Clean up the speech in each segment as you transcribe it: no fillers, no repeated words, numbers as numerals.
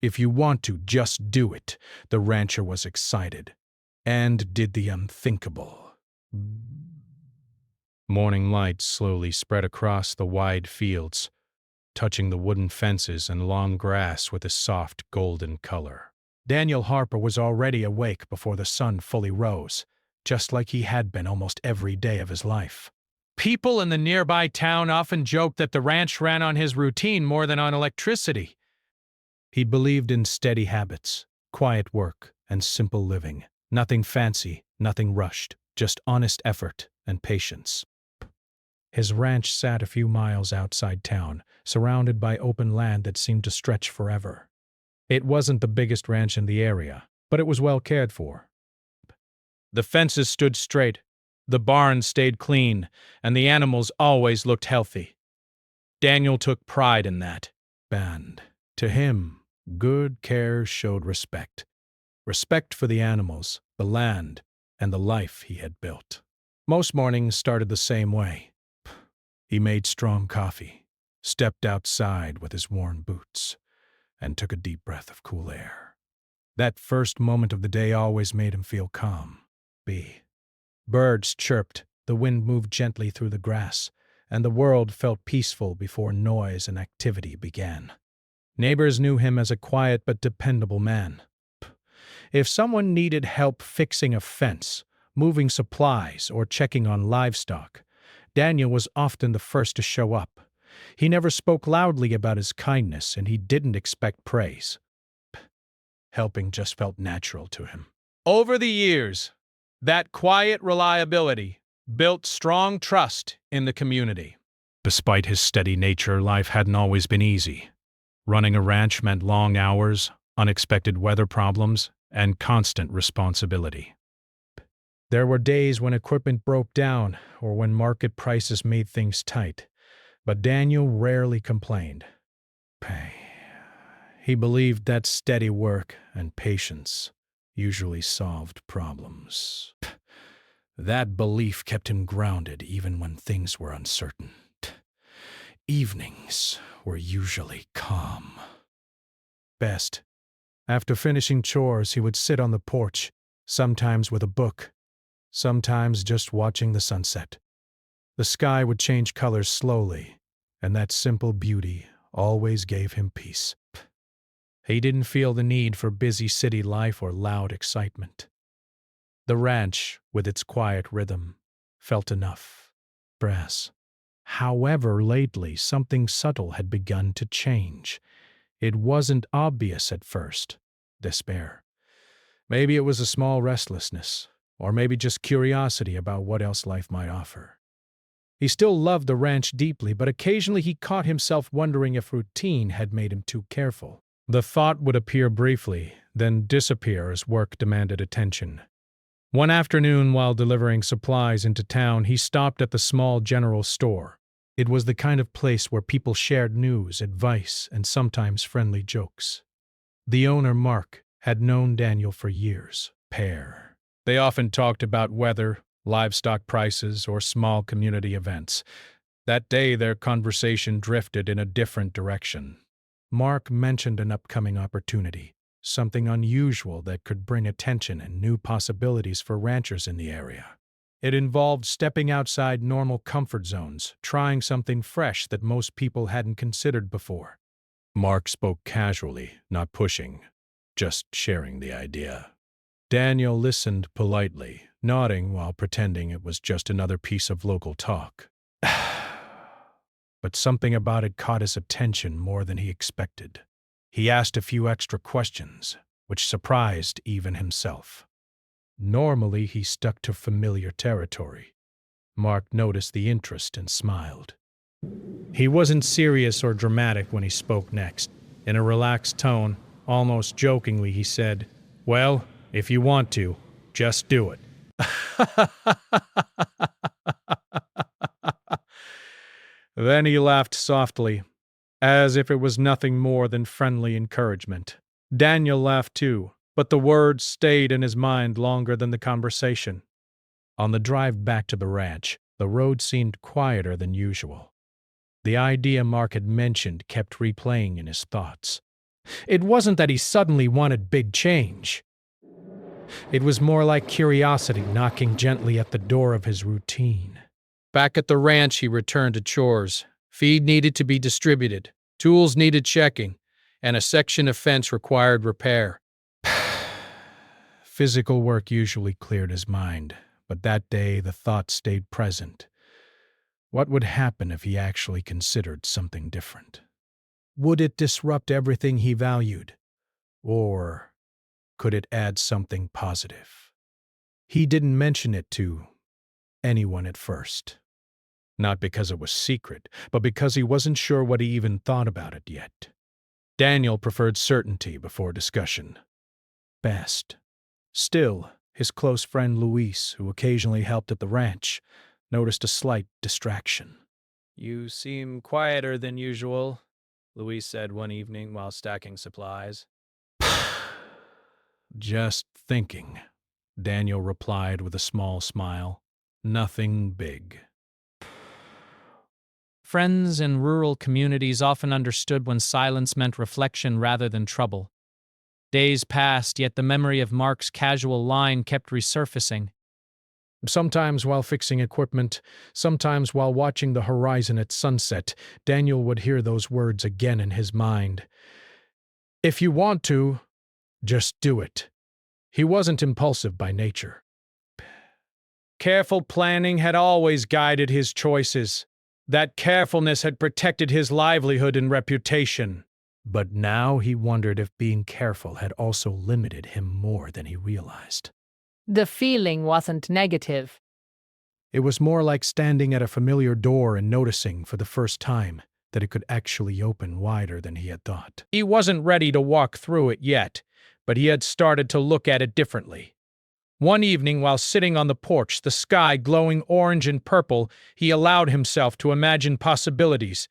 If you want to, just do it. The rancher was excited and did the unthinkable. Morning light slowly spread across the wide fields, touching the wooden fences and long grass with a soft golden color. Daniel Harper was already awake before the sun fully rose, just like he had been almost every day of his life. People in the nearby town often joked that the ranch ran on his routine more than on electricity. He believed in steady habits, quiet work, and simple living. Nothing fancy, nothing rushed, just honest effort and patience. His ranch sat a few miles outside town, surrounded by open land that seemed to stretch forever. It wasn't the biggest ranch in the area, but it was well cared for. The fences stood straight, the barn stayed clean, and the animals always looked healthy. Daniel took pride in that. And to him, good care showed respect. Respect for the animals, the land, and the life he had built. Most mornings started the same way. He made strong coffee, stepped outside with his worn boots, and took a deep breath of cool air. That first moment of the day always made him feel calm. Birds chirped, the wind moved gently through the grass, and the world felt peaceful before noise and activity began. Neighbors knew him as a quiet but dependable man. If someone needed help fixing a fence, moving supplies, or checking on livestock, Daniel was often the first to show up. He never spoke loudly about his kindness, and he didn't expect praise. Helping just felt natural to him. Over the years, that quiet reliability built strong trust in the community. Despite his steady nature, life hadn't always been easy. Running a ranch meant long hours, unexpected weather problems, and constant responsibility. There were days when equipment broke down or when market prices made things tight, but Daniel rarely complained. He believed that steady work and patience usually solved problems. That belief kept him grounded even when things were uncertain. Evenings were usually calm. Best. After finishing chores, he would sit on the porch, sometimes with a book, sometimes just watching the sunset. The sky would change colors slowly, and that simple beauty always gave him peace. He didn't feel the need for busy city life or loud excitement. The ranch, with its quiet rhythm, felt enough. Brass. However, lately, something subtle had begun to change. It wasn't obvious at first. Despair. Maybe it was a small restlessness, or maybe just curiosity about what else life might offer. He still loved the ranch deeply, but occasionally he caught himself wondering if routine had made him too careful. The thought would appear briefly, then disappear as work demanded attention. One afternoon, while delivering supplies into town, he stopped at the small general store. It was the kind of place where people shared news, advice, and sometimes friendly jokes. The owner, Mark, had known Daniel for years. They often talked about weather, livestock prices, or small community events. That day, their conversation drifted in a different direction. Mark mentioned an upcoming opportunity, something unusual that could bring attention and new possibilities for ranchers in the area. It involved stepping outside normal comfort zones, trying something fresh that most people hadn't considered before. Mark spoke casually, not pushing, just sharing the idea. Daniel listened politely, nodding while pretending it was just another piece of local talk. But something about it caught his attention more than he expected. He asked a few extra questions, which surprised even himself. Normally, he stuck to familiar territory. Mark noticed the interest and smiled. He wasn't serious or dramatic when he spoke next. In a relaxed tone, almost jokingly, he said, "Well, if you want to, just do it." Then he laughed softly, as if it was nothing more than friendly encouragement. Daniel laughed too, but the words stayed in his mind longer than the conversation. On the drive back to the ranch, the road seemed quieter than usual. The idea Mark had mentioned kept replaying in his thoughts. It wasn't that he suddenly wanted big change. It was more like curiosity knocking gently at the door of his routine. Back at the ranch, he returned to chores. Feed needed to be distributed, tools needed checking, and a section of fence required repair. Physical work usually cleared his mind, but that day the thought stayed present. What would happen if he actually considered something different? Would it disrupt everything he valued? Or could it add something positive? He didn't mention it to anyone at first. Not because it was secret, but because he wasn't sure what he even thought about it yet. Daniel preferred certainty before discussion. Best. Still, his close friend Luis, who occasionally helped at the ranch, noticed a slight distraction. "You seem quieter than usual," Luis said one evening while stacking supplies. "Just thinking," Daniel replied with a small smile. "Nothing big." Friends in rural communities often understood when silence meant reflection rather than trouble. Days passed, yet the memory of Mark's casual line kept resurfacing. Sometimes while fixing equipment, sometimes while watching the horizon at sunset, Daniel would hear those words again in his mind. "If you want to, just do it." He wasn't impulsive by nature. Careful planning had always guided his choices. That carefulness had protected his livelihood and reputation. But now he wondered if being careful had also limited him more than he realized. The feeling wasn't negative. It was more like standing at a familiar door and noticing for the first time that it could actually open wider than he had thought. He wasn't ready to walk through it yet, but he had started to look at it differently. One evening, while sitting on the porch, the sky glowing orange and purple, he allowed himself to imagine possibilities.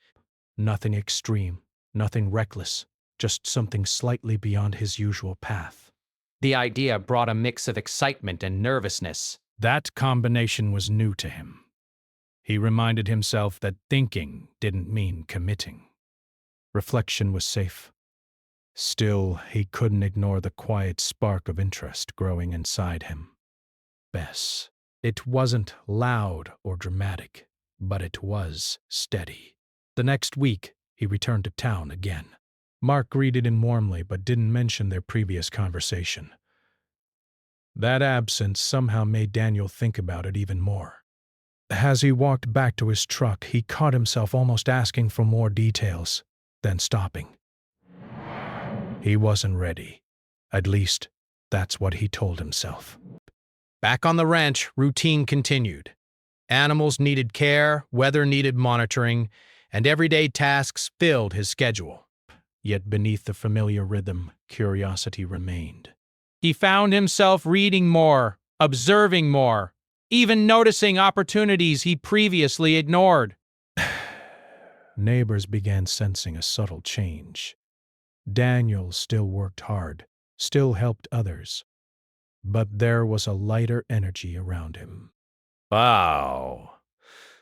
Nothing extreme, nothing reckless, just something slightly beyond his usual path. The idea brought a mix of excitement and nervousness. That combination was new to him. He reminded himself that thinking didn't mean committing. Reflection was safe. Still, he couldn't ignore the quiet spark of interest growing inside him. Bess. It wasn't loud or dramatic, but it was steady. The next week, he returned to town again. Mark greeted him warmly but didn't mention their previous conversation. That absence somehow made Daniel think about it even more. As he walked back to his truck, he caught himself almost asking for more details, then stopping. He wasn't ready. At least, that's what he told himself. Back on the ranch, routine continued. Animals needed care, weather needed monitoring, and everyday tasks filled his schedule. Yet beneath the familiar rhythm, curiosity remained. He found himself reading more, observing more, even noticing opportunities he previously ignored. Neighbors began sensing a subtle change. Daniel still worked hard, still helped others, but there was a lighter energy around him. Wow.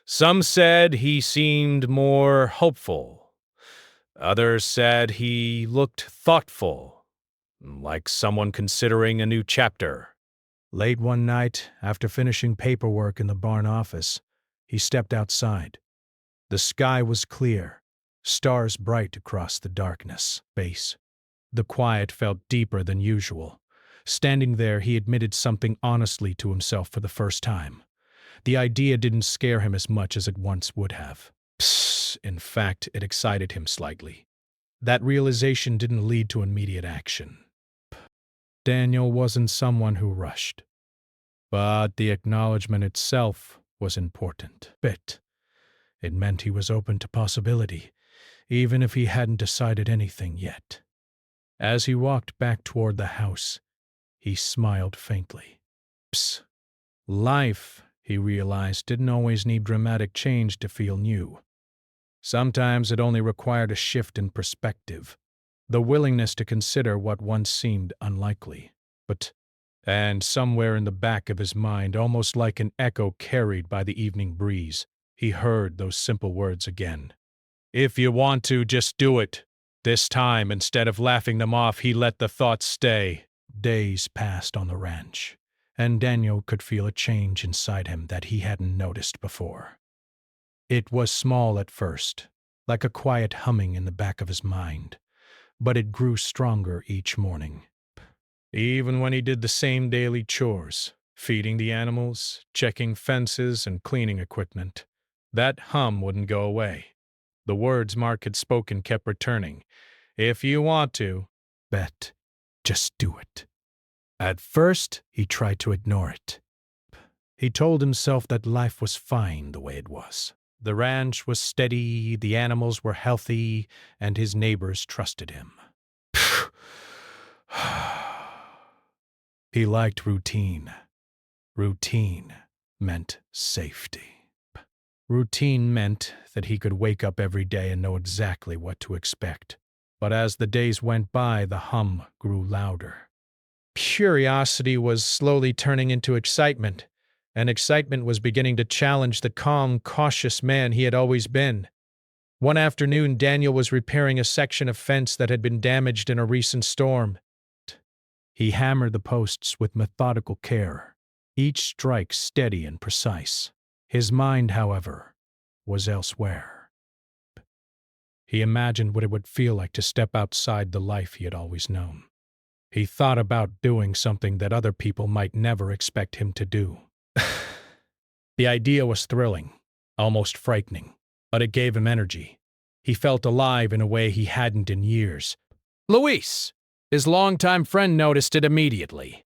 Some said he seemed more hopeful. Others said he looked thoughtful, like someone considering a new chapter. Late one night, after finishing paperwork in the barn office, he stepped outside. The sky was clear, stars bright across the darkness. Base. The quiet felt deeper than usual. Standing there, he admitted something honestly to himself for the first time. The idea didn't scare him as much as it once would have. In fact, it excited him slightly. That realization didn't lead to immediate action. Daniel wasn't someone who rushed. But the acknowledgement itself was important. It meant he was open to possibility, even if he hadn't decided anything yet. As he walked back toward the house, he smiled faintly. Life, he realized, didn't always need dramatic change to feel new. Sometimes it only required a shift in perspective, the willingness to consider what once seemed unlikely. And somewhere in the back of his mind, almost like an echo carried by the evening breeze, he heard those simple words again. "If you want to, just do it. This time, instead of laughing them off, he let the thoughts stay. Days passed on the ranch, and Daniel could feel a change inside him that he hadn't noticed before. It was small at first, like a quiet humming in the back of his mind, but it grew stronger each morning. Even when he did the same daily chores, feeding the animals, checking fences, and cleaning equipment, that hum wouldn't go away. The words Mark had spoken kept returning. If you want to, bet, just do it. At first, he tried to ignore it. He told himself that life was fine the way it was. The ranch was steady, the animals were healthy, and his neighbors trusted him. He liked routine. Routine meant safety. Routine meant that he could wake up every day and know exactly what to expect. But as the days went by, the hum grew louder. Curiosity was slowly turning into excitement, and excitement was beginning to challenge the calm, cautious man he had always been. One afternoon, Daniel was repairing a section of fence that had been damaged in a recent storm. He hammered the posts with methodical care, each strike steady and precise. His mind, however, was elsewhere. He imagined what it would feel like to step outside the life he had always known. He thought about doing something that other people might never expect him to do. The idea was thrilling, almost frightening, but it gave him energy. He felt alive in a way he hadn't in years. Luis, his longtime friend, noticed it immediately.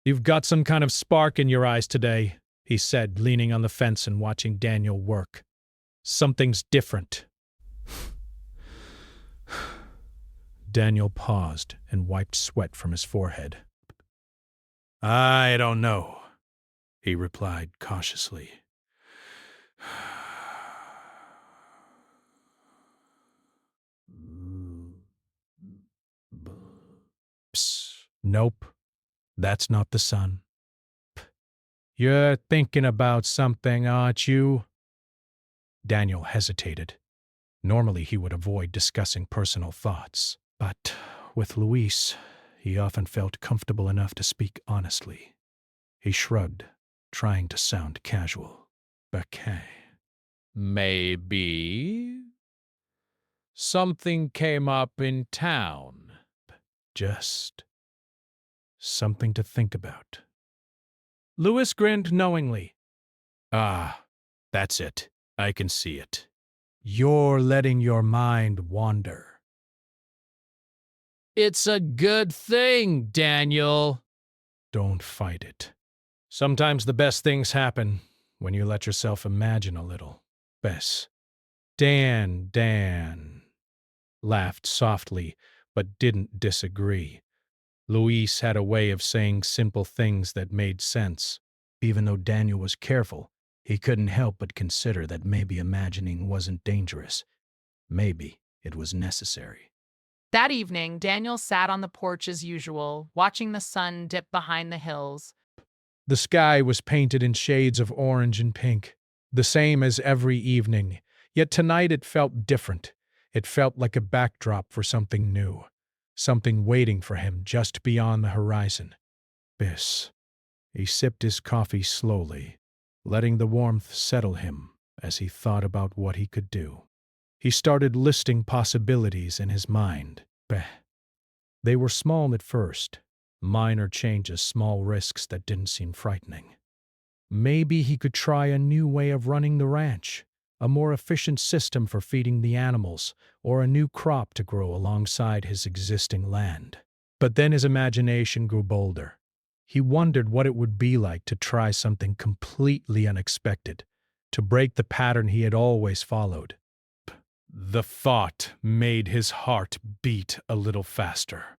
"You've got some kind of spark in your eyes today," he said, leaning on the fence and watching Daniel work. "Something's different." Daniel paused and wiped sweat from his forehead. "I don't know," he replied cautiously. Psst. Nope, that's not the sun. "You're thinking about something, aren't you?" Daniel hesitated. Normally he would avoid discussing personal thoughts, but with Luis, he often felt comfortable enough to speak honestly. He shrugged, trying to sound casual. "Okay. Maybe something came up in town. Just something to think about." Luis grinned knowingly. "Ah, that's it. I can see it. You're letting your mind wander." "It's a good thing, Daniel." "Don't fight it. Sometimes the best things happen when you let yourself imagine a little." Bess. Dan laughed softly, but didn't disagree. Luis had a way of saying simple things that made sense. Even though Daniel was careful, he couldn't help but consider that maybe imagining wasn't dangerous. Maybe it was necessary. That evening, Daniel sat on the porch as usual, watching the sun dip behind the hills. The sky was painted in shades of orange and pink, the same as every evening, yet tonight it felt different. It felt like a backdrop for something new, something waiting for him just beyond the horizon. Biss. He sipped his coffee slowly, letting the warmth settle him as he thought about what he could do. He started listing possibilities in his mind. They were small at first, minor changes, small risks that didn't seem frightening. Maybe he could try a new way of running the ranch, a more efficient system for feeding the animals, or a new crop to grow alongside his existing land. But then his imagination grew bolder. He wondered what it would be like to try something completely unexpected, to break the pattern he had always followed. The thought made his heart beat a little faster.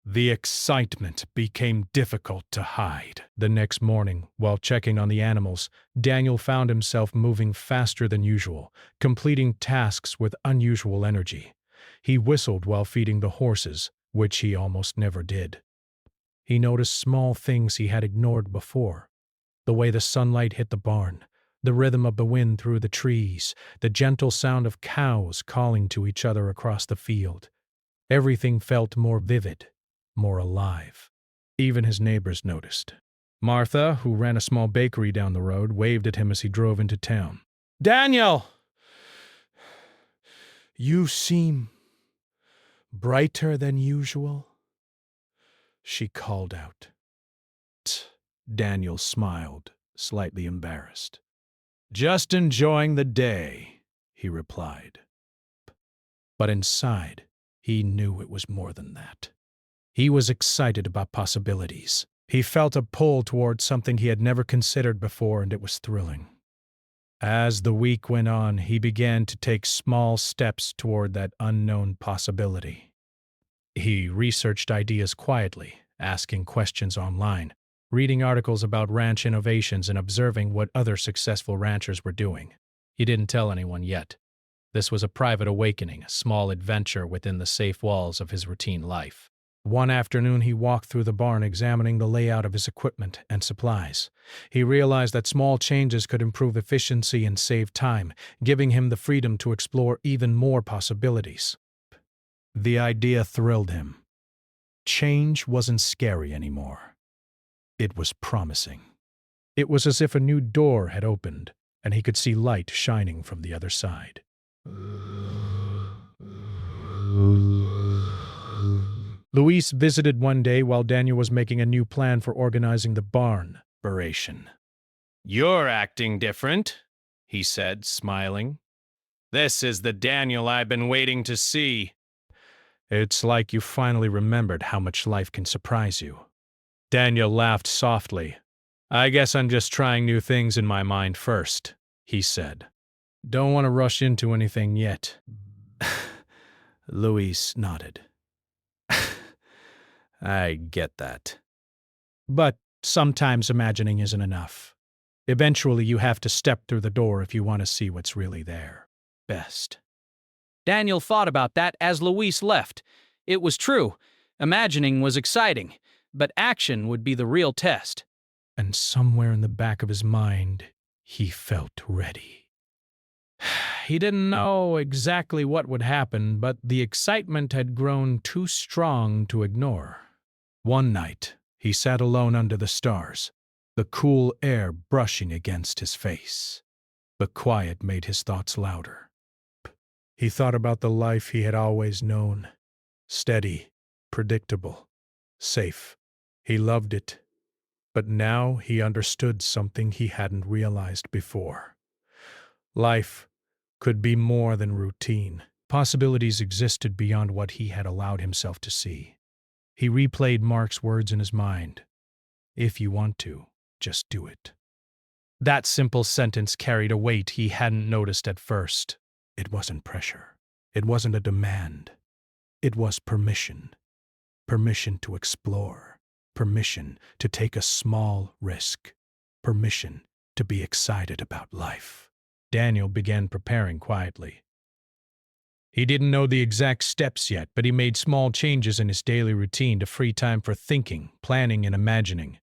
The excitement became difficult to hide. The next morning, while checking on the animals, Daniel found himself moving faster than usual, completing tasks with unusual energy. He whistled while feeding the horses, which he almost never did. He noticed small things he had ignored before. The way the sunlight hit the barn, The rhythm of the wind through the trees, the gentle sound of cows calling to each other across the field. Everything felt more vivid, more alive. Even his neighbors noticed. Martha, who ran a small bakery down the road, waved at him as he drove into town. "Daniel! You seem brighter than usual," she called out. Daniel smiled, slightly embarrassed. "Just enjoying the day," he replied. But inside, he knew it was more than that. He was excited about possibilities. He felt a pull towards something he had never considered before, and it was thrilling. As the week went on, he began to take small steps toward that unknown possibility. He researched ideas quietly, asking questions online, reading articles about ranch innovations and observing what other successful ranchers were doing. He didn't tell anyone yet. This was a private awakening, a small adventure within the safe walls of his routine life. One afternoon, he walked through the barn examining the layout of his equipment and supplies. He realized that small changes could improve efficiency and save time, giving him the freedom to explore even more possibilities. The idea thrilled him. Change wasn't scary anymore. It was promising. It was as if a new door had opened, and he could see light shining from the other side. Luis visited one day while Daniel was making a new plan for organizing the barn narration. "You're acting different," he said, smiling. "This is the Daniel I've been waiting to see." "It's like you finally remembered how much life can surprise you." Daniel laughed softly. "I guess I'm just trying new things in my mind first," he said. "Don't want to rush into anything yet." Luis nodded. "I get that. But sometimes imagining isn't enough. Eventually you have to step through the door if you want to see what's really there. Best." Daniel thought about that as Luis left. It was true. Imagining was exciting, but action would be the real test. And somewhere in the back of his mind, he felt ready. He didn't know exactly what would happen, but the excitement had grown too strong to ignore. One night, he sat alone under the stars, the cool air brushing against his face. The quiet made his thoughts louder. He thought about the life he had always known. Steady, predictable, safe. He loved it. But now he understood something he hadn't realized before. Life could be more than routine. Possibilities existed beyond what he had allowed himself to see. He replayed Mark's words in his mind. "If you want to, just do it." That simple sentence carried a weight he hadn't noticed at first. It wasn't pressure. It wasn't a demand. It was permission. Permission to explore. Permission to take a small risk. Permission to be excited about life. Daniel began preparing quietly. He didn't know the exact steps yet, but he made small changes in his daily routine to free time for thinking, planning, and imagining.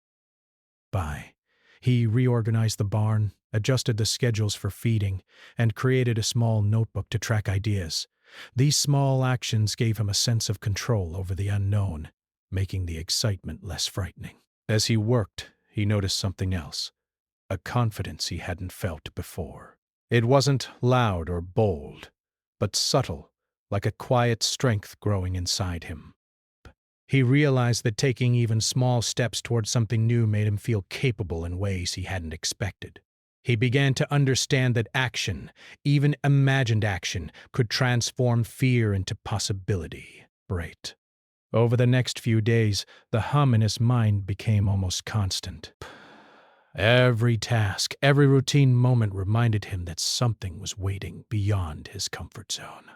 He reorganized the barn, adjusted the schedules for feeding, and created a small notebook to track ideas. These small actions gave him a sense of control over the unknown, making the excitement less frightening. As he worked, he noticed something else, a confidence he hadn't felt before. It wasn't loud or bold, but subtle, like a quiet strength growing inside him. He realized that taking even small steps towards something new made him feel capable in ways he hadn't expected. He began to understand that action, even imagined action, could transform fear into possibility. Great. Over the next few days, the hum in his mind became almost constant. Every task, every routine moment reminded him that something was waiting beyond his comfort zone.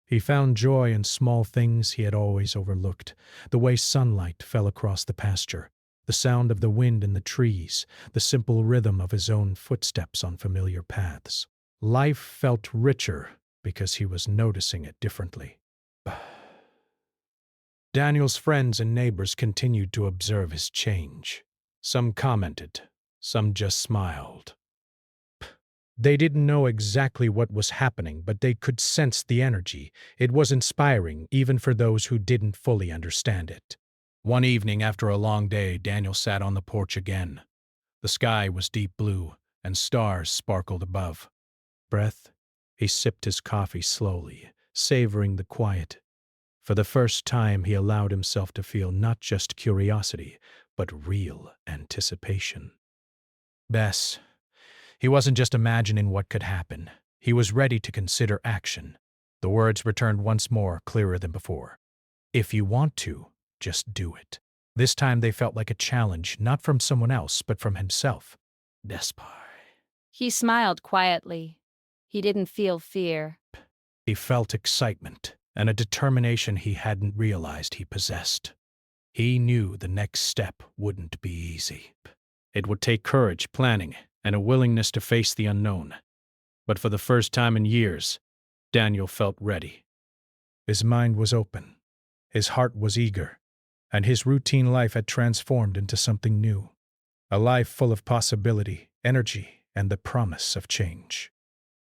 He found joy in small things he had always overlooked, the way sunlight fell across the pasture, the sound of the wind in the trees, the simple rhythm of his own footsteps on familiar paths. Life felt richer because he was noticing it differently. Daniel's friends and neighbors continued to observe his change. Some commented, some just smiled. They didn't know exactly what was happening, but they could sense the energy. It was inspiring, even for those who didn't fully understand it. One evening after a long day, Daniel sat on the porch again. The sky was deep blue, and stars sparkled above. Breath. He sipped his coffee slowly, savoring the quiet. For the first time, he allowed himself to feel not just curiosity, but real anticipation. Bess. He wasn't just imagining what could happen. He was ready to consider action. The words returned once more, clearer than before. If you want to, just do it. This time they felt like a challenge, not from someone else, but from himself. Despard. He smiled quietly. He didn't feel fear. He felt excitement and a determination he hadn't realized he possessed. He knew the next step wouldn't be easy. It would take courage, planning, and a willingness to face the unknown. But for the first time in years, Daniel felt ready. His mind was open. His heart was eager. And his routine life had transformed into something new. A life full of possibility, energy, and the promise of change.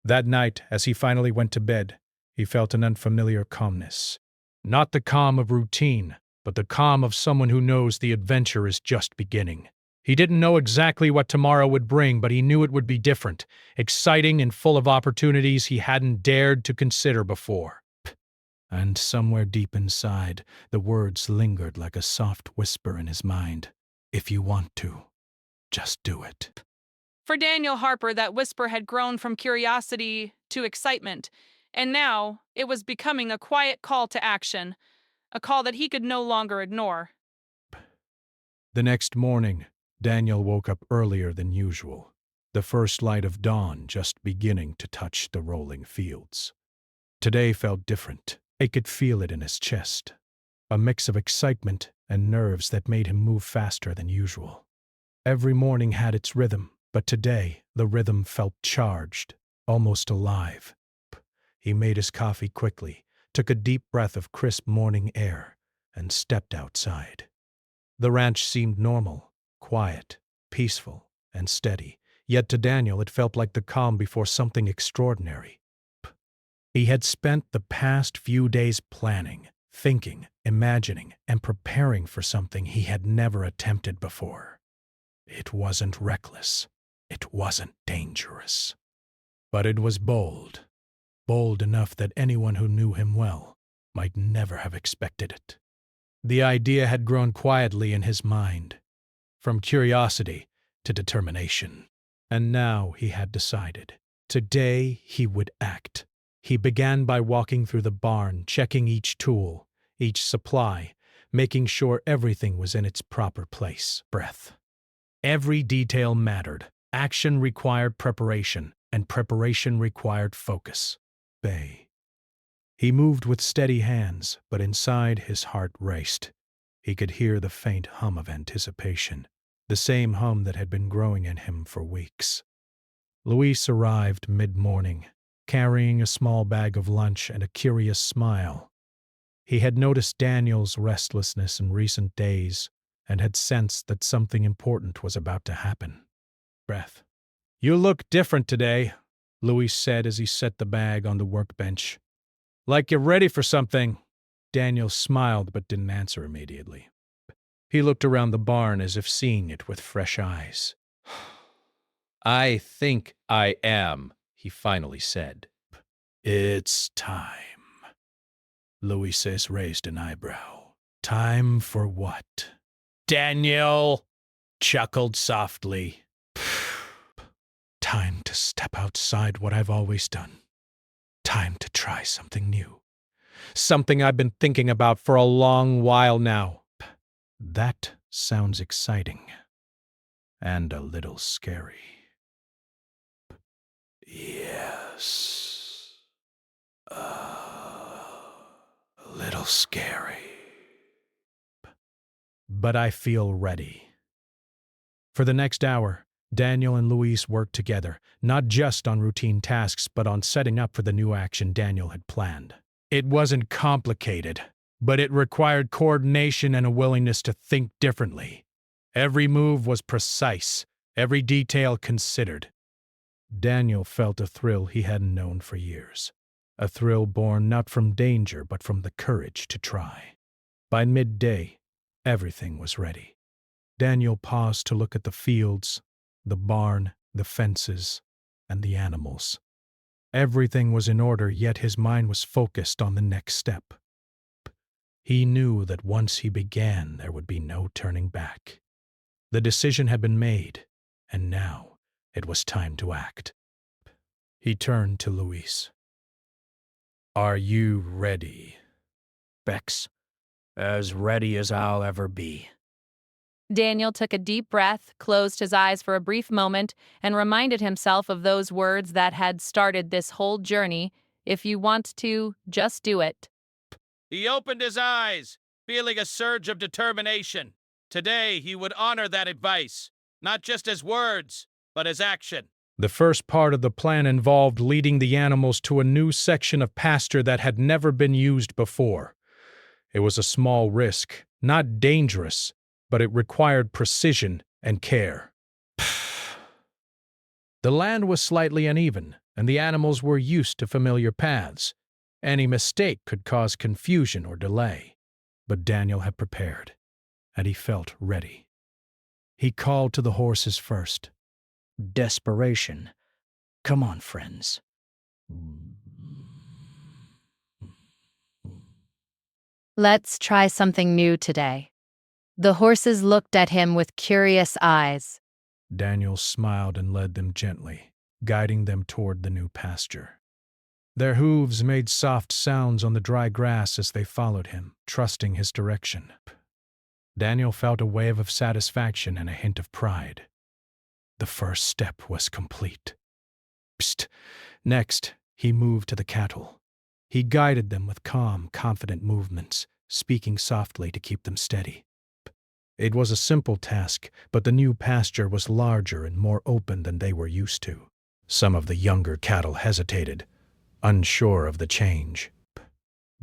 That night, as he finally went to bed, he felt an unfamiliar calmness. Not the calm of routine, but the calm of someone who knows the adventure is just beginning. He didn't know exactly what tomorrow would bring, but he knew it would be different, exciting and full of opportunities he hadn't dared to consider before. And somewhere deep inside, the words lingered like a soft whisper in his mind. If you want to, just do it. For Daniel Harper, that whisper had grown from curiosity to excitement, and now it was becoming a quiet call to action, a call that he could no longer ignore. The next morning, Daniel woke up earlier than usual, the first light of dawn just beginning to touch the rolling fields. Today felt different. He could feel it in his chest, a mix of excitement and nerves that made him move faster than usual. Every morning had its rhythm, but today the rhythm felt charged, almost alive. He made his coffee quickly, took a deep breath of crisp morning air, and stepped outside. The ranch seemed normal, quiet, peaceful, and steady, yet to Daniel it felt like the calm before something extraordinary. He had spent the past few days planning, thinking, imagining, and preparing for something he had never attempted before. It wasn't reckless. It wasn't dangerous. But it was bold. Bold enough that anyone who knew him well might never have expected it. The idea had grown quietly in his mind, from curiosity to determination. And now he had decided. Today he would act. He began by walking through the barn, checking each tool, each supply, making sure everything was in its proper place. Breath. Every detail mattered. Action required preparation, and preparation required focus. Bay. He moved with steady hands, but inside his heart raced. He could hear the faint hum of anticipation, the same hum that had been growing in him for weeks. Luis arrived mid-morning, carrying a small bag of lunch and a curious smile. He had noticed Daniel's restlessness in recent days and had sensed that something important was about to happen. Breath. You look different today, Luis said as he set the bag on the workbench. Like you're ready for something. Daniel smiled but didn't answer immediately. He looked around the barn as if seeing it with fresh eyes. I think I am, he finally said. It's time. Luis raised an eyebrow. Time for what? Daniel chuckled softly. Time to step outside what I've always done. Time to try something new. Something I've been thinking about for a long while now. That sounds exciting. And a little scary. Yes. A little scary. But I feel ready. For the next hour, Daniel and Luis worked together, not just on routine tasks, but on setting up for the new action Daniel had planned. It wasn't complicated, but it required coordination and a willingness to think differently. Every move was precise, every detail considered. Daniel felt a thrill he hadn't known for years. A thrill born not from danger but from the courage to try. By midday, everything was ready. Daniel paused to look at the fields, the barn, the fences, and the animals. Everything was in order, yet his mind was focused on the next step. He knew that once he began, there would be no turning back. The decision had been made, and now it was time to act. He turned to Luis. "Are you ready?" Bex, as ready as I'll ever be. Daniel took a deep breath, closed his eyes for a brief moment, and reminded himself of those words that had started this whole journey. If you want to, just do it. He opened his eyes, feeling a surge of determination. Today, he would honor that advice, not just as words, but as action. The first part of the plan involved leading the animals to a new section of pasture that had never been used before. It was a small risk, not dangerous, but it required precision and care. The land was slightly uneven, and the animals were used to familiar paths. Any mistake could cause confusion or delay. But Daniel had prepared, and he felt ready. He called to the horses first. Desperation. Come on, friends. Let's try something new today. The horses looked at him with curious eyes. Daniel smiled and led them gently, guiding them toward the new pasture. Their hooves made soft sounds on the dry grass as they followed him, trusting his direction. Daniel felt a wave of satisfaction and a hint of pride. The first step was complete. Psst. Next, he moved to the cattle. He guided them with calm, confident movements, speaking softly to keep them steady. It was a simple task, but the new pasture was larger and more open than they were used to. Some of the younger cattle hesitated, unsure of the change.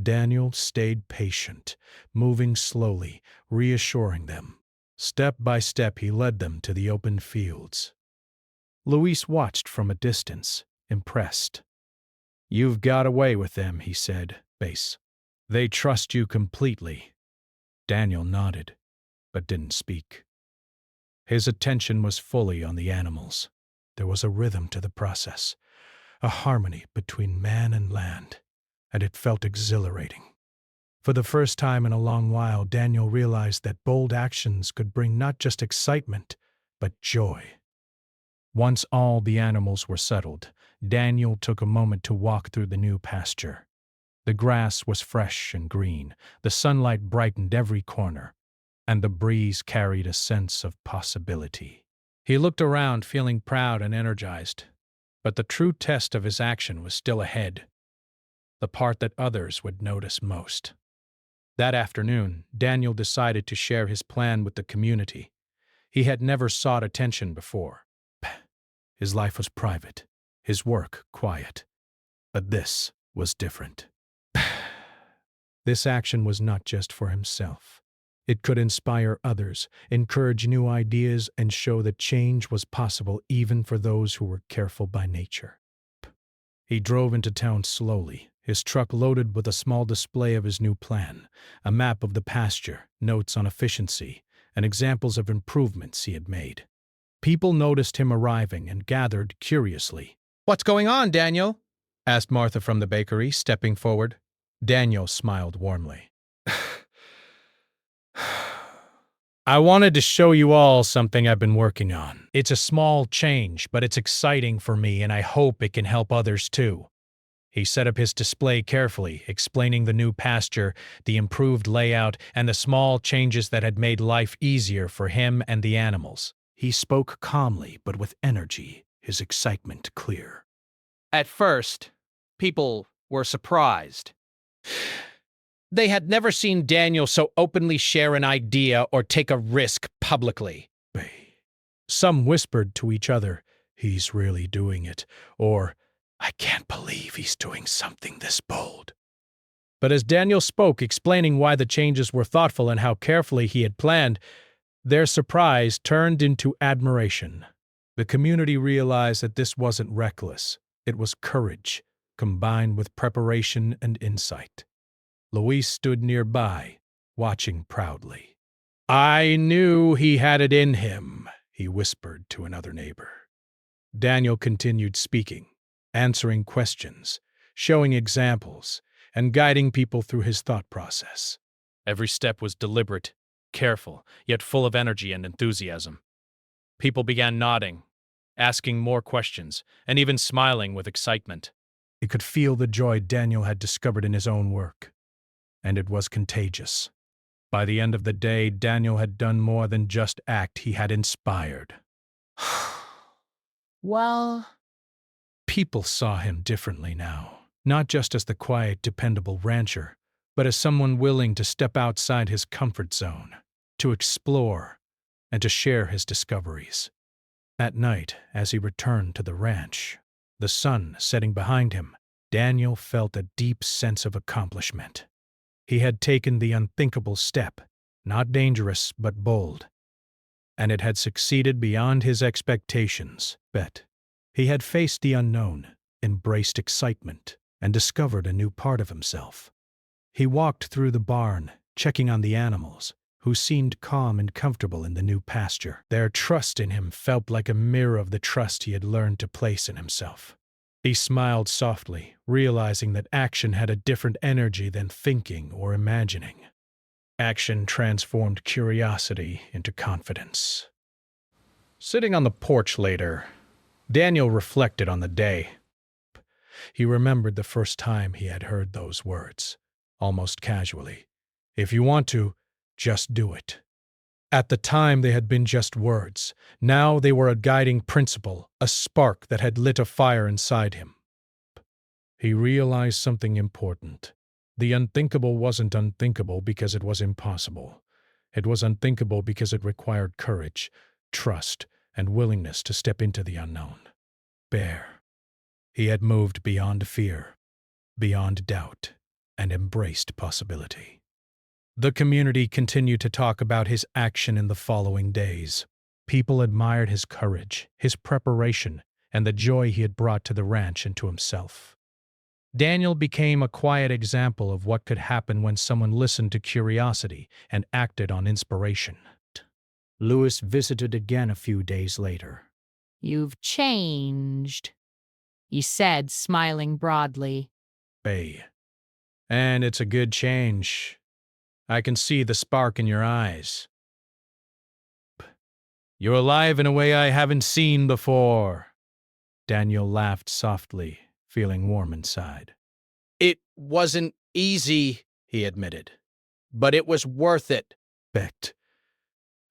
Daniel stayed patient, moving slowly, reassuring them. Step by step, he led them to the open fields. Luis watched from a distance, impressed. "You've got away with them," he said, bass. "They trust you completely." Daniel nodded, but didn't speak. His attention was fully on the animals. There was a rhythm to the process, a harmony between man and land, and it felt exhilarating. For the first time in a long while, Daniel realized that bold actions could bring not just excitement, but joy. Once all the animals were settled, Daniel took a moment to walk through the new pasture. The grass was fresh and green, the sunlight brightened every corner, and the breeze carried a sense of possibility. He looked around, feeling proud and energized, but the true test of his action was still ahead, the part that others would notice most. That afternoon, Daniel decided to share his plan with the community. He had never sought attention before. His life was private, his work quiet. But this was different. This action was not just for himself. It could inspire others, encourage new ideas, and show that change was possible even for those who were careful by nature. He drove into town slowly, his truck loaded with a small display of his new plan, a map of the pasture, notes on efficiency, and examples of improvements he had made. People noticed him arriving and gathered curiously. "What's going on, Daniel?" asked Martha from the bakery, stepping forward. Daniel smiled warmly. "I wanted to show you all something I've been working on. It's a small change, but it's exciting for me, and I hope it can help others too." He set up his display carefully, explaining the new pasture, the improved layout, and the small changes that had made life easier for him and the animals. He spoke calmly, but with energy, his excitement clear. At first, people were surprised. They had never seen Daniel so openly share an idea or take a risk publicly. Some whispered to each other, "He's really doing it," or "I can't believe he's doing something this bold." But as Daniel spoke, explaining why the changes were thoughtful and how carefully he had planned, their surprise turned into admiration. The community realized that this wasn't reckless. It was courage, combined with preparation and insight. Luis stood nearby, watching proudly. "I knew he had it in him," he whispered to another neighbor. Daniel continued speaking, answering questions, showing examples, and guiding people through his thought process. Every step was deliberate, careful, yet full of energy and enthusiasm. People began nodding, asking more questions, and even smiling with excitement. He could feel the joy Daniel had discovered in his own work, and it was contagious. By the end of the day, Daniel had done more than just act, he had inspired. Well, People saw him differently now, not just as the quiet, dependable rancher, but as someone willing to step outside his comfort zone, to explore, and to share his discoveries. At night, as he returned to the ranch, the sun setting behind him, Daniel felt a deep sense of accomplishment. He had taken the unthinkable step, not dangerous but bold, and it had succeeded beyond his expectations. He had faced the unknown, embraced excitement, and discovered a new part of himself. He walked through the barn, checking on the animals, who seemed calm and comfortable in the new pasture. Their trust in him felt like a mirror of the trust he had learned to place in himself. He smiled softly, realizing that action had a different energy than thinking or imagining. Action transformed curiosity into confidence. Sitting on the porch later, Daniel reflected on the day. He remembered the first time he had heard those words, almost casually. "If you want to, just do it." At the time, they had been just words. Now they were a guiding principle, a spark that had lit a fire inside him. He realized something important. The unthinkable wasn't unthinkable because it was impossible. It was unthinkable because it required courage, trust, and willingness to step into the unknown. He had moved beyond fear, beyond doubt, and embraced possibility. The community continued to talk about his action in the following days. People admired his courage, his preparation, and the joy he had brought to the ranch and to himself. Daniel became a quiet example of what could happen when someone listened to curiosity and acted on inspiration. Luis visited again a few days later. "You've changed," he said, smiling broadly. And it's a good change. I can see the spark in your eyes. You're alive in a way I haven't seen before." Daniel laughed softly, feeling warm inside. "It wasn't easy," he admitted, "but it was worth it."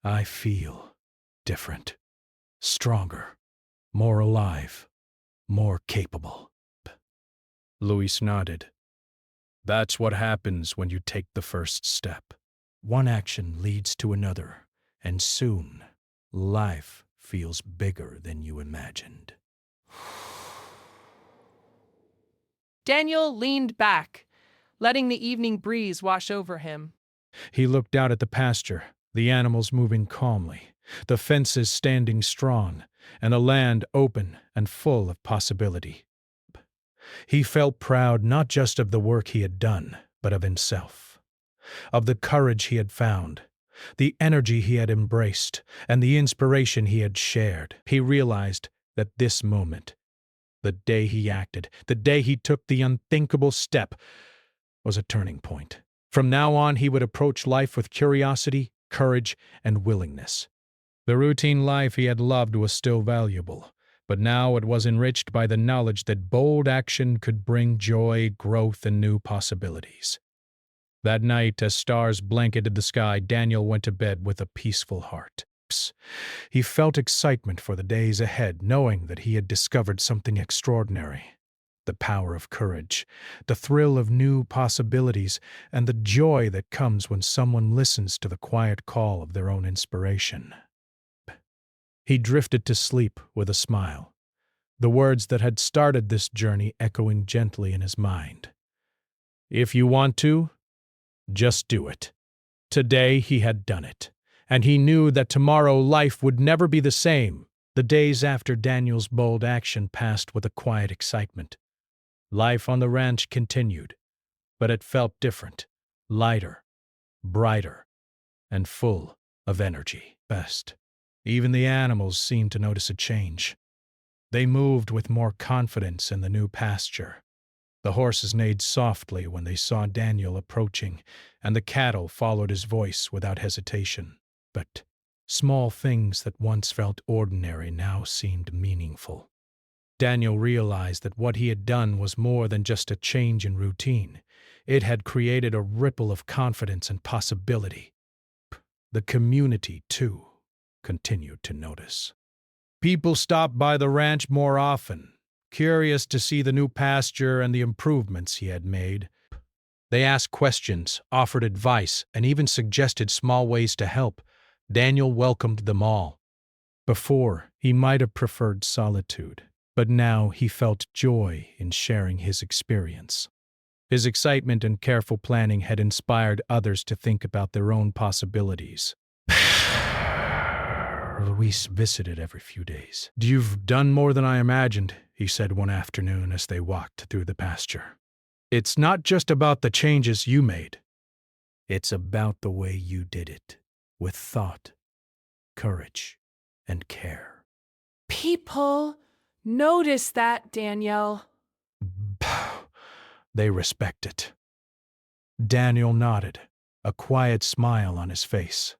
I feel different, stronger, more alive, more capable." Luis nodded. "That's what happens when you take the first step. One action leads to another, and soon, life feels bigger than you imagined." Daniel leaned back, letting the evening breeze wash over him. He looked out at the pasture, the animals moving calmly, the fences standing strong, and a land open and full of possibility. He felt proud not just of the work he had done, but of himself, of the courage he had found, the energy he had embraced, and the inspiration he had shared. He realized that this moment, the day he acted, the day he took the unthinkable step, was a turning point. From now on, he would approach life with curiosity, courage, and willingness. The routine life he had loved was still valuable, but now it was enriched by the knowledge that bold action could bring joy, growth, and new possibilities. That night, as stars blanketed the sky, Daniel went to bed with a peaceful heart. He felt excitement for the days ahead, knowing that he had discovered something extraordinary. The power of courage, the thrill of new possibilities, and the joy that comes when someone listens to the quiet call of their own inspiration. He drifted to sleep with a smile, the words that had started this journey echoing gently in his mind. If you want to, just do it. Today he had done it, and he knew that tomorrow life would never be the same. The days after Daniel's bold action passed with a quiet excitement. Life on the ranch continued, but it felt different, lighter, brighter, and full of energy. Best. Even the animals seemed to notice a change. They moved with more confidence in the new pasture. The horses neighed softly when they saw Daniel approaching, and the cattle followed his voice without hesitation. But small things that once felt ordinary now seemed meaningful. Daniel realized that what he had done was more than just a change in routine. It had created a ripple of confidence and possibility. The community, too, continued to notice. People stopped by the ranch more often, curious to see the new pasture and the improvements he had made. They asked questions, offered advice, and even suggested small ways to help. Daniel welcomed them all. Before, he might have preferred solitude, but now he felt joy in sharing his experience. His excitement and careful planning had inspired others to think about their own possibilities. Luis visited every few days. "You've done more than I imagined," he said one afternoon as they walked through the pasture. "It's not just about the changes you made. It's about the way you did it, with thought, courage, and care." People notice that, Daniel. They respect it. Daniel nodded, a quiet smile on his face.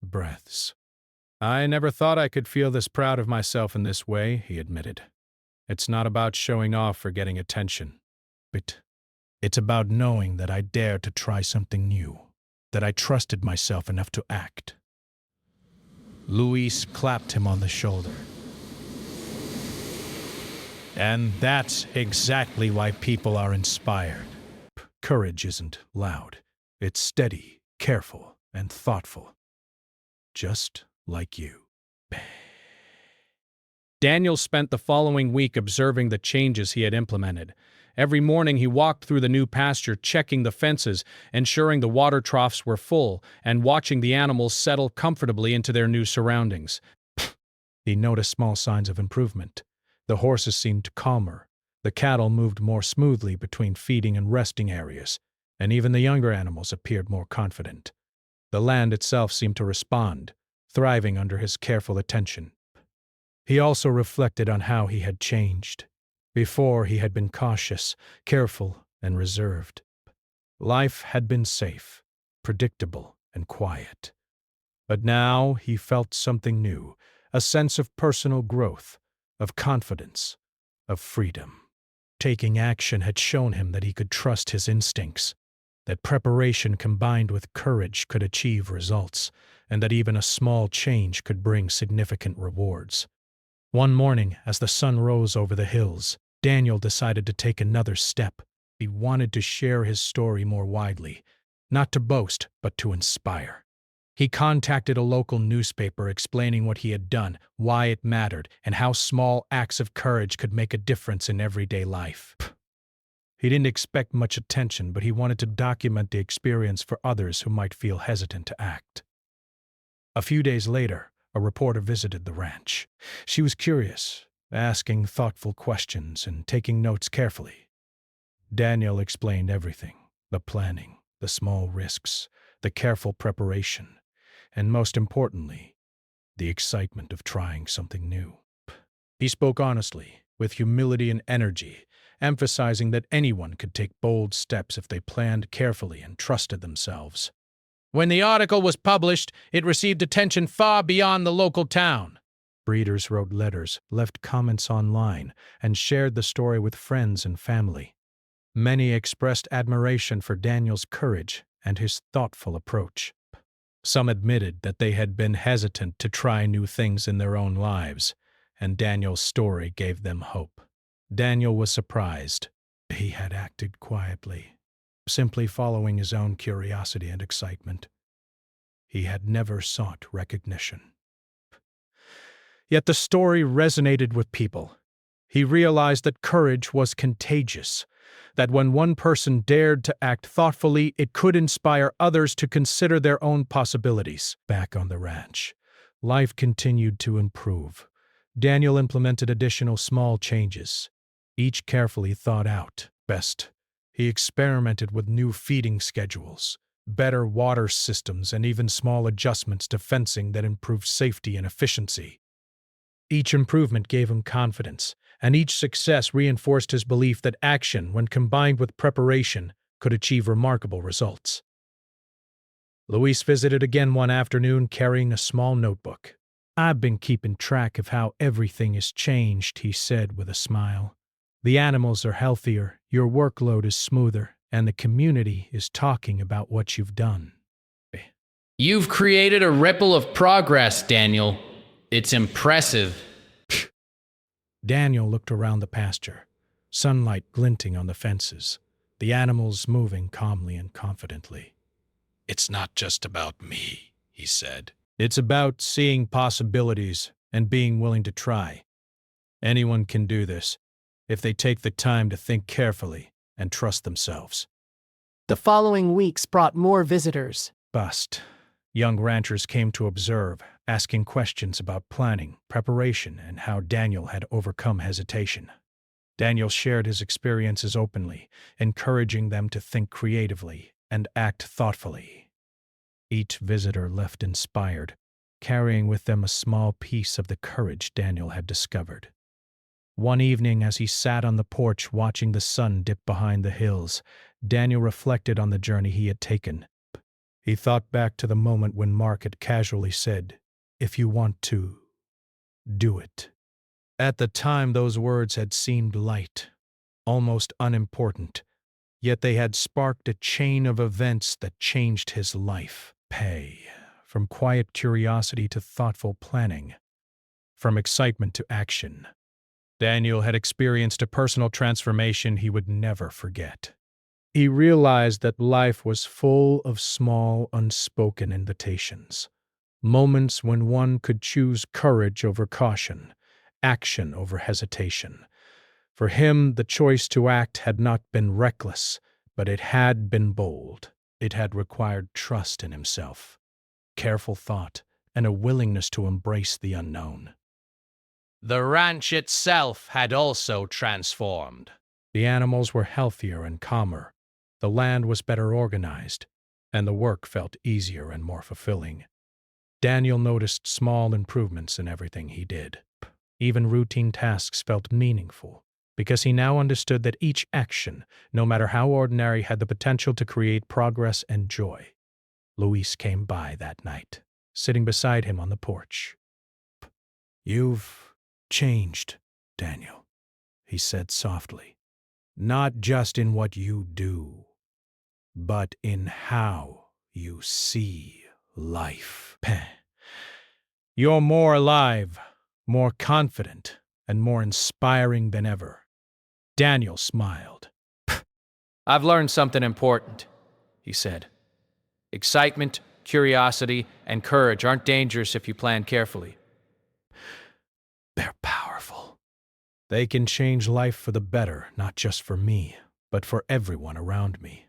Breaths. "I never thought I could feel this proud of myself in this way," he admitted. "It's not about showing off or getting attention. But it's about knowing that I dared to try something new, that I trusted myself enough to act." Luis clapped him on the shoulder. "And that's exactly why people are inspired. Courage isn't loud. It's steady, careful, and thoughtful. Just like you." Daniel spent the following week observing the changes he had implemented. Every morning he walked through the new pasture, checking the fences, ensuring the water troughs were full, and watching the animals settle comfortably into their new surroundings. He noticed small signs of improvement. The horses seemed calmer, the cattle moved more smoothly between feeding and resting areas, and even the younger animals appeared more confident. The land itself seemed to respond, thriving under his careful attention. He also reflected on how he had changed. Before, he had been cautious, careful, and reserved. Life had been safe, predictable, and quiet. But now he felt something new, a sense of personal growth, of confidence, of freedom. Taking action had shown him that he could trust his instincts, that preparation combined with courage could achieve results, and that even a small change could bring significant rewards. One morning, as the sun rose over the hills, Daniel decided to take another step. He wanted to share his story more widely, not to boast, but to inspire. He contacted a local newspaper explaining what he had done, why it mattered, and how small acts of courage could make a difference in everyday life. He didn't expect much attention, but he wanted to document the experience for others who might feel hesitant to act. A few days later, a reporter visited the ranch. She was curious, asking thoughtful questions and taking notes carefully. Daniel explained everything: the planning, the small risks, the careful preparation, and most importantly, the excitement of trying something new. He spoke honestly, with humility and energy, emphasizing that anyone could take bold steps if they planned carefully and trusted themselves. When the article was published, it received attention far beyond the local town. Breeders wrote letters, left comments online, and shared the story with friends and family. Many expressed admiration for Daniel's courage and his thoughtful approach. Some admitted that they had been hesitant to try new things in their own lives, and Daniel's story gave them hope. Daniel was surprised. He had acted quietly, simply following his own curiosity and excitement. He had never sought recognition. Yet the story resonated with people. He realized that courage was contagious, that when one person dared to act thoughtfully, it could inspire others to consider their own possibilities. Back on the ranch, life continued to improve. Daniel implemented additional small changes, each carefully thought out. He experimented with new feeding schedules, better water systems, and even small adjustments to fencing that improved safety and efficiency. Each improvement gave him confidence, and each success reinforced his belief that action, when combined with preparation, could achieve remarkable results. Luis visited again one afternoon carrying a small notebook. "I've been keeping track of how everything has changed," he said with a smile. "The animals are healthier, your workload is smoother, and the community is talking about what you've done." You've created a ripple of progress, Daniel. It's impressive. Daniel looked around the pasture, sunlight glinting on the fences, the animals moving calmly and confidently. "It's not just about me," he said. "It's about seeing possibilities and being willing to try. Anyone can do this, if they take the time to think carefully and trust themselves." The following weeks brought more visitors. Young ranchers came to observe, asking questions about planning, preparation, and how Daniel had overcome hesitation. Daniel shared his experiences openly, encouraging them to think creatively and act thoughtfully. Each visitor left inspired, carrying with them a small piece of the courage Daniel had discovered. One evening, as he sat on the porch watching the sun dip behind the hills, Daniel reflected on the journey he had taken. He thought back to the moment when Mark had casually said, "If you want to, do it." At the time, those words had seemed light, almost unimportant, yet they had sparked a chain of events that changed his life. From quiet curiosity to thoughtful planning, from excitement to action. Daniel had experienced a personal transformation he would never forget. He realized that life was full of small, unspoken invitations, moments when one could choose courage over caution, action over hesitation. For him, the choice to act had not been reckless, but it had been bold. It had required trust in himself, careful thought, and a willingness to embrace the unknown. The ranch itself had also transformed. The animals were healthier and calmer. The land was better organized, and the work felt easier and more fulfilling. Daniel noticed small improvements in everything he did. Even routine tasks felt meaningful, because he now understood that each action, no matter how ordinary, had the potential to create progress and joy. Luis came by that night, sitting beside him on the porch. "You've changed, Daniel," he said softly. "Not just in what you do, but in how you see life. You're more alive, more confident, and more inspiring than ever." Daniel smiled. I've learned something important, he said. Excitement, curiosity, and courage aren't dangerous if you plan carefully. They're powerful. They can change life for the better, not just for me, but for everyone around me.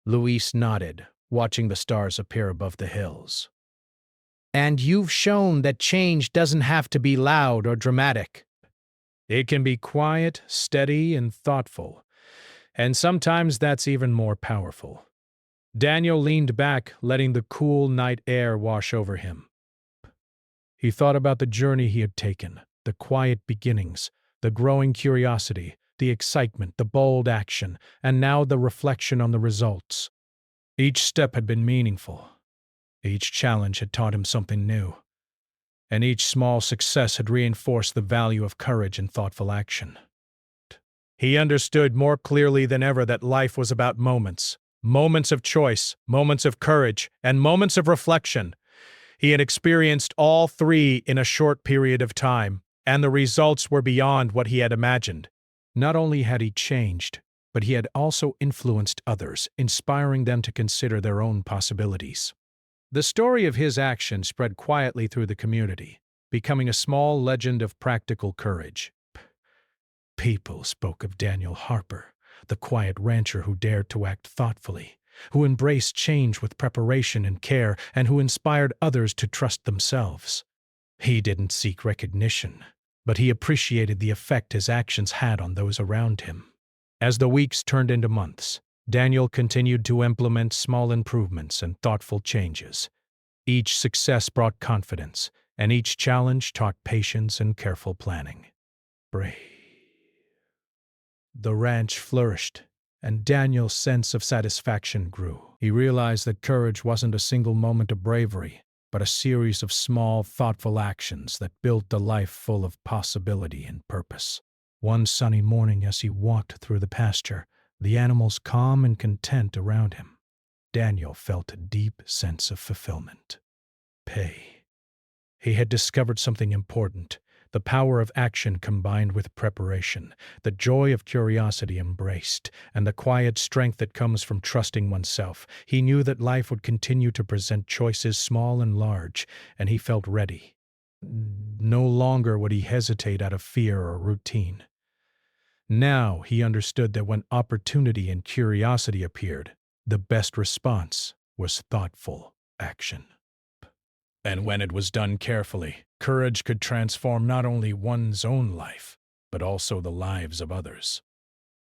Luis nodded, watching the stars appear above the hills. "And you've shown that change doesn't have to be loud or dramatic. It can be quiet, steady, and thoughtful. And sometimes that's even more powerful." Daniel leaned back, letting the cool night air wash over him. He thought about the journey he had taken, the quiet beginnings, the growing curiosity, the excitement, the bold action, and now the reflection on the results. Each step had been meaningful. Each challenge had taught him something new. And each small success had reinforced the value of courage and thoughtful action. He understood more clearly than ever that life was about moments. Moments of choice, moments of courage, and moments of reflection. He had experienced all three in a short period of time, and the results were beyond what he had imagined. Not only had he changed, but he had also influenced others, inspiring them to consider their own possibilities. The story of his action spread quietly through the community, becoming a small legend of practical courage. People spoke of Daniel Harper, the quiet rancher who dared to act thoughtfully, who embraced change with preparation and care, and who inspired others to trust themselves. He didn't seek recognition, but he appreciated the effect his actions had on those around him. As the weeks turned into months, Daniel continued to implement small improvements and thoughtful changes. Each success brought confidence, and each challenge taught patience and careful planning. Brave. The ranch flourished, and Daniel's sense of satisfaction grew. He realized that courage wasn't a single moment of bravery, but a series of small, thoughtful actions that built a life full of possibility and purpose. One sunny morning as he walked through the pasture, the animals calm and content around him, Daniel felt a deep sense of fulfillment. He had discovered something important: the power of action combined with preparation, the joy of curiosity embraced, and the quiet strength that comes from trusting oneself. He knew that life would continue to present choices small and large, and he felt ready. No longer would he hesitate out of fear or routine. Now he understood that when opportunity and curiosity appeared, the best response was thoughtful action. And when it was done carefully, courage could transform not only one's own life, but also the lives of others.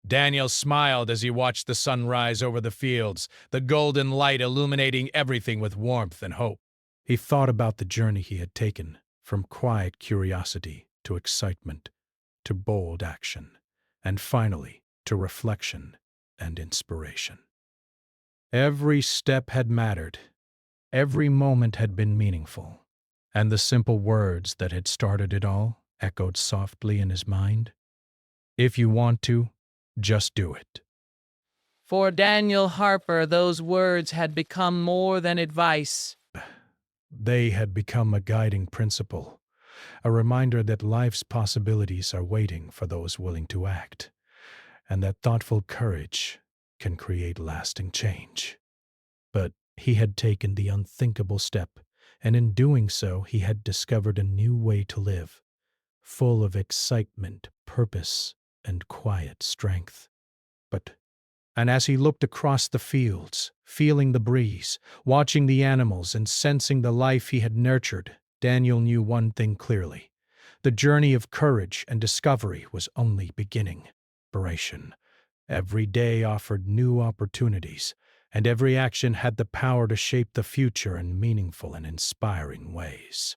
Daniel smiled as he watched the sun rise over the fields, the golden light illuminating everything with warmth and hope. He thought about the journey he had taken, from quiet curiosity to excitement, to bold action, and finally to reflection and inspiration. Every step had mattered. Every moment had been meaningful, and the simple words that had started it all echoed softly in his mind. If you want to, just do it. For Daniel Harper, those words had become more than advice. They had become a guiding principle, a reminder that life's possibilities are waiting for those willing to act, and that thoughtful courage can create lasting change. But he had taken the unthinkable step, and in doing so he had discovered a new way to live, full of excitement, purpose, and quiet strength. And as he looked across the fields, feeling the breeze, watching the animals, and sensing the life he had nurtured, Daniel knew one thing clearly: the journey of courage and discovery was only beginning. Every day offered new opportunities, and every action had the power to shape the future in meaningful and inspiring ways.